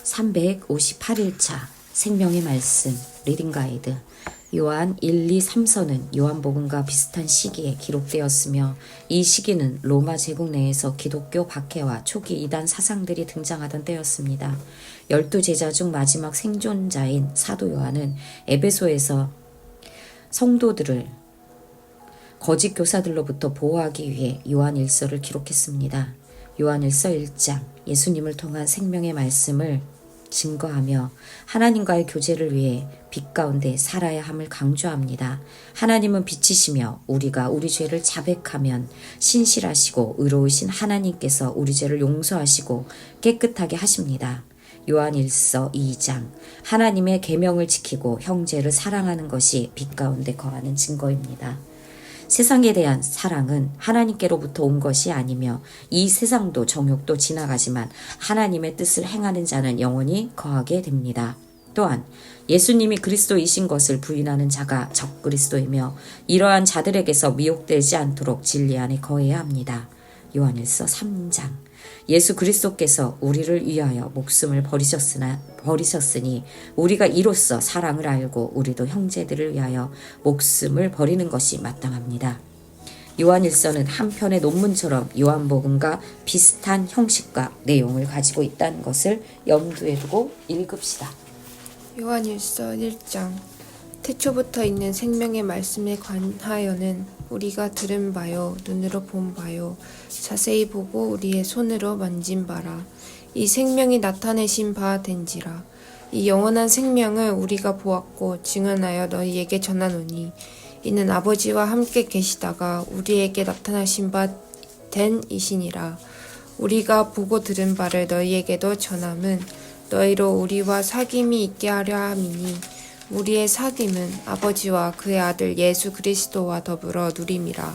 358일차 생명의 말씀 리딩 가이드 요한 1, 2, 3서는 요한복음과 비슷한 시기에 기록되었으며 이 시기는 로마 제국 내에서 기독교 박해와 초기 이단 사상들이 등장하던 때였습니다. 12제자 중 마지막 생존자인 사도 요한은 에베소에서 성도들을 거짓 교사들로부터 보호하기 위해 요한일서를 기록했습니다. 요한일서 1장 예수님을 통한 생명의 말씀을 증거하며 하나님과의 교제를 위해 빛 가운데 살아야 함을 강조합니다. 하나님은 빛이시며 우리가 우리 죄를 자백하면 신실하시고 의로우신 하나님께서 우리 죄를 용서하시고 깨끗하게 하십니다. 요한일서 2장 하나님의 계명을 지키고 형제를 사랑하는 것이 빛 가운데 거하는 증거입니다. 세상에 대한 사랑은 하나님께로부터 온 것이 아니며 이 세상도 정욕도 지나가지만 하나님의 뜻을 행하는 자는 영원히 거하게 됩니다. 또한 예수님이 그리스도이신 것을 부인하는 자가 적그리스도이며 이러한 자들에게서 미혹되지 않도록 진리 안에 거해야 합니다. 요한일서 3장 예수 그리스도께서 우리를 위하여 목숨을 버리셨으니 우리가 이로써 사랑을 알고 우리도 형제들을 위하여 목숨을 버리는 것이 마땅합니다. 요한일서는 한 편의 논문처럼 요한복음과 비슷한 형식과 내용을 가지고 있다는 것을 염두에 두고 읽읍시다. 요한일서 1장 태초부터 있는 생명의 말씀에 관하여는 우리가 들은 바요 눈으로 본 바요 자세히 보고 우리의 손으로 만진 바라. 이 생명이 나타내신 바 된지라. 이 영원한 생명을 우리가 보았고 증언하여 너희에게 전하노니 이는 아버지와 함께 계시다가 우리에게 나타나신 바 된 이시니라. 우리가 보고 들은 바를 너희에게도 전함은 너희로 우리와 사귐이 있게 하려 함이니 우리의 사귐은 아버지와 그의 아들 예수 그리스도와 더불어 누림이라.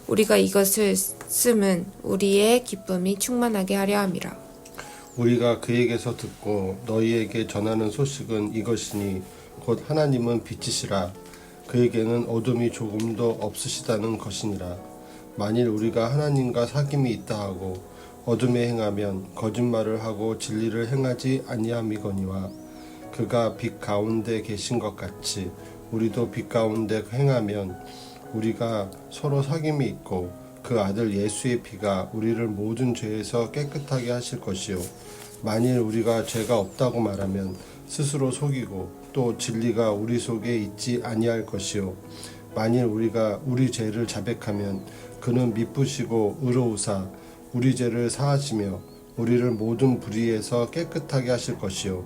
우리가 이것을 쓰면 우리의 기쁨이 충만하게 하려 함이라. 우리가 그에게서 듣고 너희에게 전하는 소식은 이것이니 곧 하나님은 빛이시라. 그에게는 어둠이 조금도 없으시다는 것이니라. 만일 우리가 하나님과 사귐이 있다 하고 어둠에 행하면 거짓말을 하고 진리를 행하지 아니함이거니와 그가 빛 가운데 계신 것 같이 우리도 빛 가운데 행하면 우리가 서로 사귐이 있고 그 아들 예수의 피가 우리를 모든 죄에서 깨끗하게 하실 것이요 만일 우리가 죄가 없다고 말하면 스스로 속이고 또 진리가 우리 속에 있지 아니할 것이요 만일 우리가 우리 죄를 자백하면 그는 미쁘시고 의로우사 우리 죄를 사하시며 우리를 모든 불의에서 깨끗하게 하실 것이요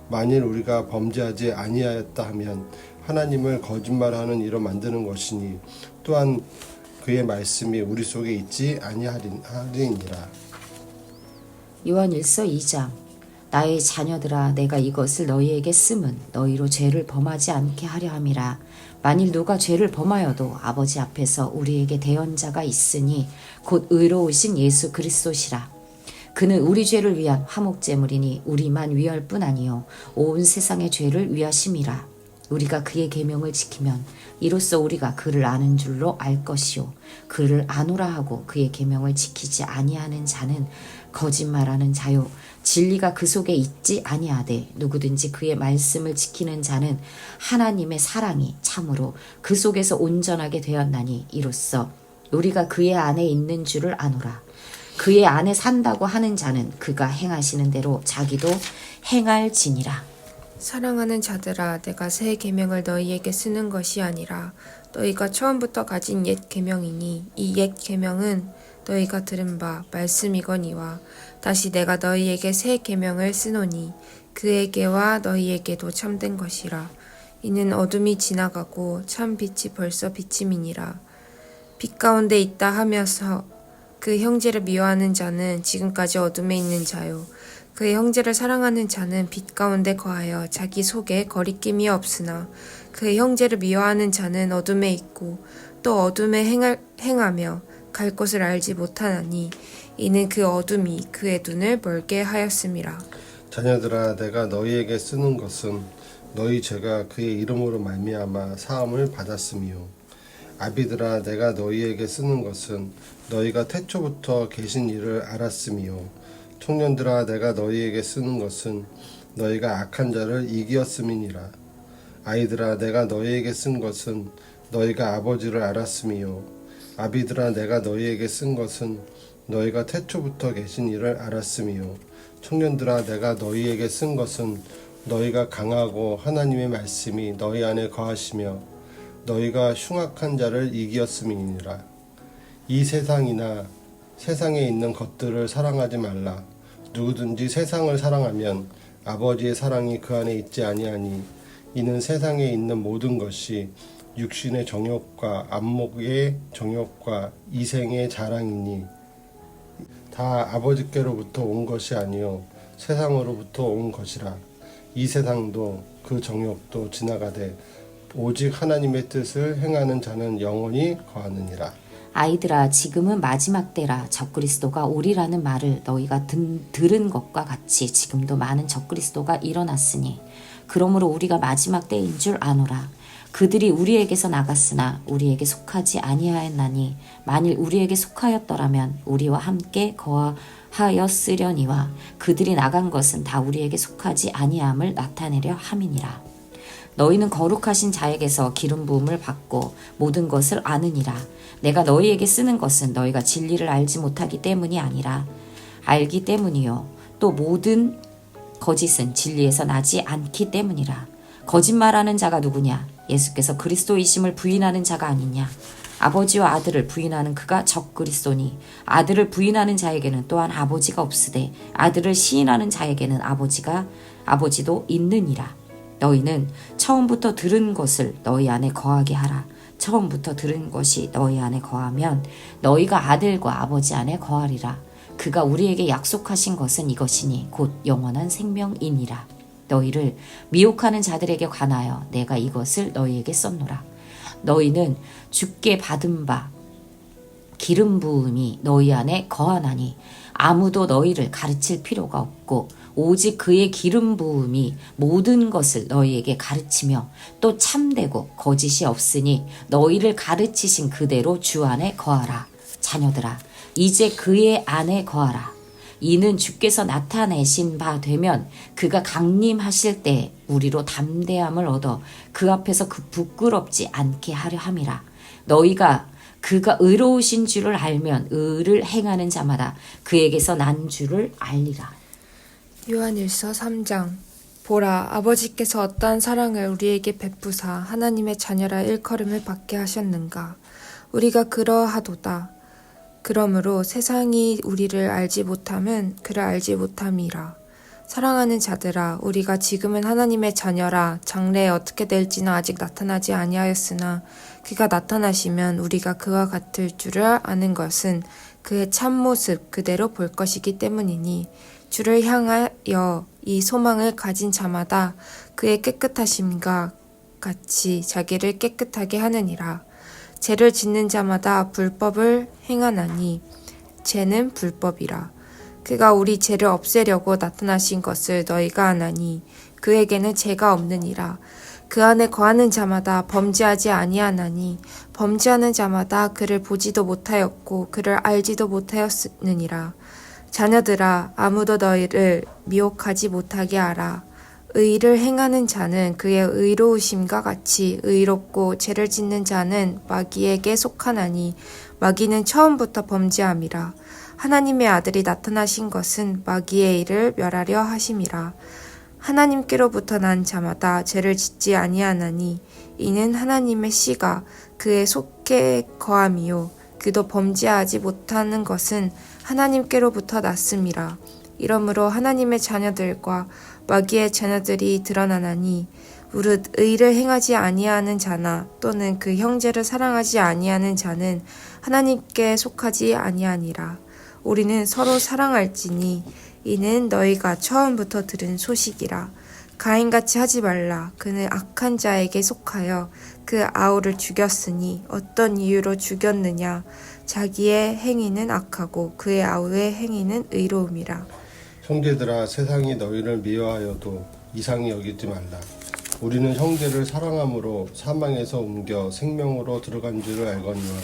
만일 우리가 범죄하지 아니하였다 하면 하나님을 거짓말하는 이로 만드는 것이니 또한 그의 말씀이 우리 속에 있지 아니하리니라. 요한일서 2장 나의 자녀들아 내가 이것을 너희에게 쓰면 너희로 죄를 범하지 않게 하려 함이라. 만일 누가 죄를 범하여도 아버지 앞에서 우리에게 대언자가 있으니 곧 의로우신 예수 그리스도시라. 그는 우리 죄를 위한 화목제물이니 우리만 위할 뿐 아니요 온 세상의 죄를 위하심이라. 우리가 그의 계명을 지키면 이로써 우리가 그를 아는 줄로 알 것이요 그를 아노라 하고 그의 계명을 지키지 아니하는 자는 거짓말하는 자요 진리가 그 속에 있지 아니하되 누구든지 그의 말씀을 지키는 자는 하나님의 사랑이 참으로 그 속에서 온전하게 되었나니 이로써 우리가 그의 안에 있는 줄을 아노라. 그의 안에 산다고 하는 자는 그가 행하시는 대로 자기도 행할지니라. 사랑하는 자들아 내가 새 계명을 너희에게 쓰는 것이 아니라 너희가 처음부터 가진 옛 계명이니 이 옛 계명은 너희가 들은 바 말씀이거니와 다시 내가 너희에게 새 계명을 쓰노니 그에게와 너희에게도 참된 것이라. 이는 어둠이 지나가고 참 빛이 벌써 비침이니라. 빛 가운데 있다 하면서 그 형제를 미워하는 자는 지금까지 어둠에 있는 자요 그의 형제를 사랑하는 자는 빛 가운데 거하여 자기 속에 거리낌이 없으나 그의 형제를 미워하는 자는 어둠에 있고 또 어둠에 행하며 갈 곳을 알지 못하나니 이는 그 어둠이 그의 눈을 멀게 하였음이라. 자녀들아 내가 너희에게 쓰는 것은 너희 죄가 그의 이름으로 말미암아 사함을 받았음이요 아비들아 내가 너희에게 쓰는 것은 너희가 태초부터 계신 일을 알았음이요 청년들아 내가 너희에게 쓰는 것은 너희가 악한 자를 이기었음이니라. 아이들아, 내가 너희에게 쓴 것은 너희가 아버지를 알았음이요 아비들아, 내가 너희에게 쓴 것은 너희가 태초부터 계신 이를 알았음이요 청년들아, 내가 너희에게 쓴 것은 너희가 강하고 하나님의 말씀이 너희 안에 거하시며 너희가 흉악한 자를 이기었음이니라. 이 세상이나 세상에 있는 것들을 사랑하지 말라. 누구든지 세상을 사랑하면 아버지의 사랑이 그 안에 있지 아니하니 이는 세상에 있는 모든 것이 육신의 정욕과 안목의 정욕과 이생의 자랑이니 다 아버지께로부터 온 것이 아니요 세상으로부터 온 것이라. 이 세상도 그 정욕도 지나가되 오직 하나님의 뜻을 행하는 자는 영원히 거하느니라. 아이들아, 지금은 마지막 때라. 적그리스도가 오리라는 말을 너희가 들은 것과 같이 지금도 많은 적그리스도가 일어났으니 그러므로 우리가 마지막 때인 줄 아노라. 그들이 우리에게서 나갔으나 우리에게 속하지 아니하였나니 만일 우리에게 속하였더라면 우리와 함께 거하였으려니와 그들이 나간 것은 다 우리에게 속하지 아니함을 나타내려 함이니라. 너희는 거룩하신 자에게서 기름 부음을 받고 모든 것을 아느니라. 내가 너희에게 쓰는 것은 너희가 진리를 알지 못하기 때문이 아니라 알기 때문이요 또 모든 거짓은 진리에서 나지 않기 때문이라. 거짓말하는 자가 누구냐? 예수께서 그리스도이심을 부인하는 자가 아니냐? 아버지와 아들을 부인하는 그가 적그리스도니 아들을 부인하는 자에게는 또한 아버지가 없으되 아들을 시인하는 자에게는 아버지도 있느니라. 너희는 처음부터 들은 것을 너희 안에 거하게 하라. 처음부터 들은 것이 너희 안에 거하면 너희가 아들과 아버지 안에 거하리라. 그가 우리에게 약속하신 것은 이것이니 곧 영원한 생명이니라. 너희를 미혹하는 자들에게 관하여 내가 이것을 너희에게 썼노라. 너희는 주께 받은 바 기름 부음이 너희 안에 거하나니 아무도 너희를 가르칠 필요가 없고 오직 그의 기름 부음이 모든 것을 너희에게 가르치며 또 참되고 거짓이 없으니 너희를 가르치신 그대로 주 안에 거하라. 자녀들아, 이제 그의 안에 거하라. 이는 주께서 나타내신 바 되면 그가 강림하실 때 우리로 담대함을 얻어 그 앞에서 그 부끄럽지 않게 하려 함이라. 너희가 그가 의로우신 줄을 알면 의를 행하는 자마다 그에게서 난 줄을 알리라. 요한일서 3장. 보라, 아버지께서 어떠한 사랑을 우리에게 베푸사 하나님의 자녀라 일컬음을 받게 하셨는가. 우리가 그러하도다. 그러므로 세상이 우리를 알지 못함은 그를 알지 못함이라. 사랑하는 자들아, 우리가 지금은 하나님의 자녀라. 장래에 어떻게 될지는 아직 나타나지 아니하였으나 그가 나타나시면 우리가 그와 같을 줄을 아는 것은 그의 참모습 그대로 볼 것이기 때문이니 주를 향하여 이 소망을 가진 자마다 그의 깨끗하심과 같이 자기를 깨끗하게 하느니라. 죄를 짓는 자마다 불법을 행하나니 죄는 불법이라. 그가 우리 죄를 없애려고 나타나신 것을 너희가 아나니 그에게는 죄가 없느니라. 그 안에 거하는 자마다 범죄하지 아니하나니 범죄하는 자마다 그를 보지도 못하였고 그를 알지도 못하였느니라. 자녀들아, 아무도 너희를 미혹하지 못하게 하라. 의를 행하는 자는 그의 의로우심과 같이 의롭고 죄를 짓는 자는 마귀에게 속하나니 마귀는 처음부터 범죄함이라. 하나님의 아들이 나타나신 것은 마귀의 일을 멸하려 하심이라. 하나님께로부터 난 자마다 죄를 짓지 아니하나니 이는 하나님의 씨가 그의 속에 거함이요 그도 범죄하지 못하는 것은 하나님께로부터 났음이라. 이러므로 하나님의 자녀들과 마귀의 자녀들이 드러나나니 무릇 의를 행하지 아니하는 자나 또는 그 형제를 사랑하지 아니하는 자는 하나님께 속하지 아니하니라. 우리는 서로 사랑할지니 이는 너희가 처음부터 들은 소식이라. 가인같이 하지 말라. 그는 악한 자에게 속하여 그 아우를 죽였으니 어떤 이유로 죽였느냐. 자기의 행위는 악하고 그의 아우의 행위는 의로움이라. 형제들아, 세상이 너희를 미워하여도 이상히 여기지 말라. 우리는 형제를 사랑함으로 사망에서 옮겨 생명으로 들어간 줄을 알거니와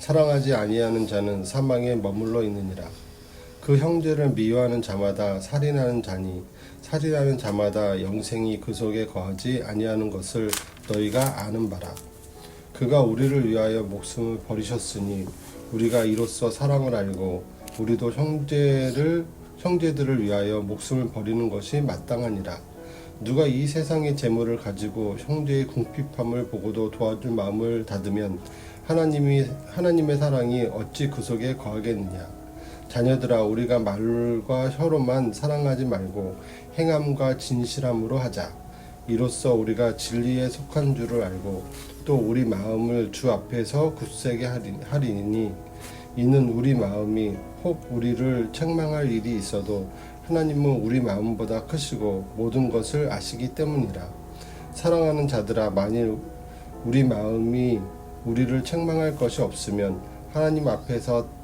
사랑하지 아니하는 자는 사망에 머물러 있느니라. 그 형제를 미워하는 자마다 살인하는 자니 살인하는 자마다 영생이 그 속에 거하지 아니하는 것을 너희가 아는 바라. 그가 우리를 위하여 목숨을 버리셨으니 우리가 이로써 사랑을 알고 우리도 형제들을 위하여 목숨을 버리는 것이 마땅하니라. 누가 이 세상의 재물을 가지고 형제의 궁핍함을 보고도 도와줄 마음을 닫으면 하나님의 사랑이 어찌 그 속에 거하겠느냐. 자녀들아, 우리가 말과 혀로만 사랑하지 말고 행함과 진실함으로 하자. 이로써 우리가 진리에 속한 줄을 알고 또 우리 마음을 주 앞에서 굳세게 하리니 이는 우리 마음이 혹 우리를 책망할 일이 있어도 하나님은 우리 마음보다 크시고 모든 것을 아시기 때문이라. 사랑하는 자들아, 만일 우리 마음이 우리를 책망할 것이 없으면 하나님 앞에서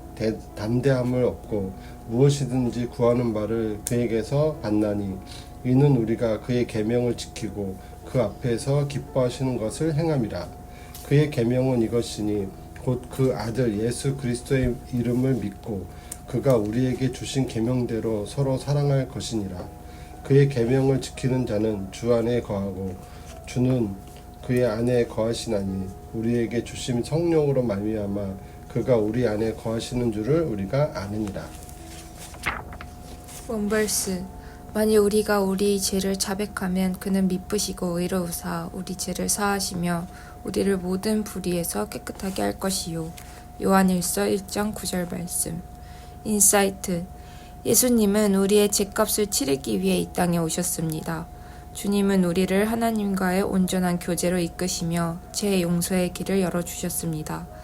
담대함을 얻고 무엇이든지 구하는 바를 그에게서 받나니 이는 우리가 그의 계명을 지키고 그 앞에서 기뻐하시는 것을 행함이라. 그의 계명은 이것이니 곧 그 아들 예수 그리스도의 이름을 믿고 그가 우리에게 주신 계명대로 서로 사랑할 것이니라. 그의 계명을 지키는 자는 주 안에 거하고 주는 그의 안에 거하시나니 우리에게 주신 성령으로 말미암아 그가 우리 안에 거하시는 줄을 우리가 아느니라. 원벌스. 만일 우리가 우리 죄를 자백하면 그는 미쁘시고 의로우사 우리 죄를 사하시며 우리를 모든 불의에서 깨끗하게 할 것이요. 요한일서 1장 9절 말씀. 인사이트. 예수님은 우리의 죄값을 치르기 위해 이 땅에 오셨습니다. 주님은 우리를 하나님과의 온전한 교제로 이끄시며 죄 용서의 길을 열어주셨습니다.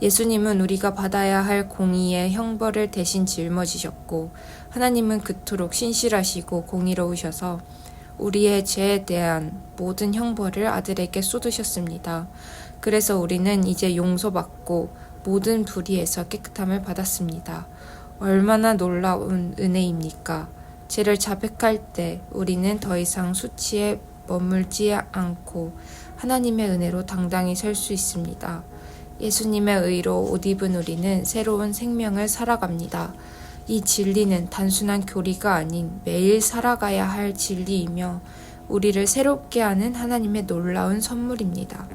예수님은 우리가 받아야 할 공의의 형벌을 대신 짊어지셨고 하나님은 그토록 신실하시고 공의로우셔서 우리의 죄에 대한 모든 형벌을 아들에게 쏟으셨습니다. 그래서 우리는 이제 용서받고 모든 불의에서 깨끗함을 받았습니다. 얼마나 놀라운 은혜입니까? 죄를 자백할 때 우리는 더 이상 수치에 머물지 않고 하나님의 은혜로 당당히 설 수 있습니다. 예수님의 의로 옷 입은 우리는 새로운 생명을 살아갑니다. 이 진리는 단순한 교리가 아닌 매일 살아가야 할 진리이며 우리를 새롭게 하는 하나님의 놀라운 선물입니다.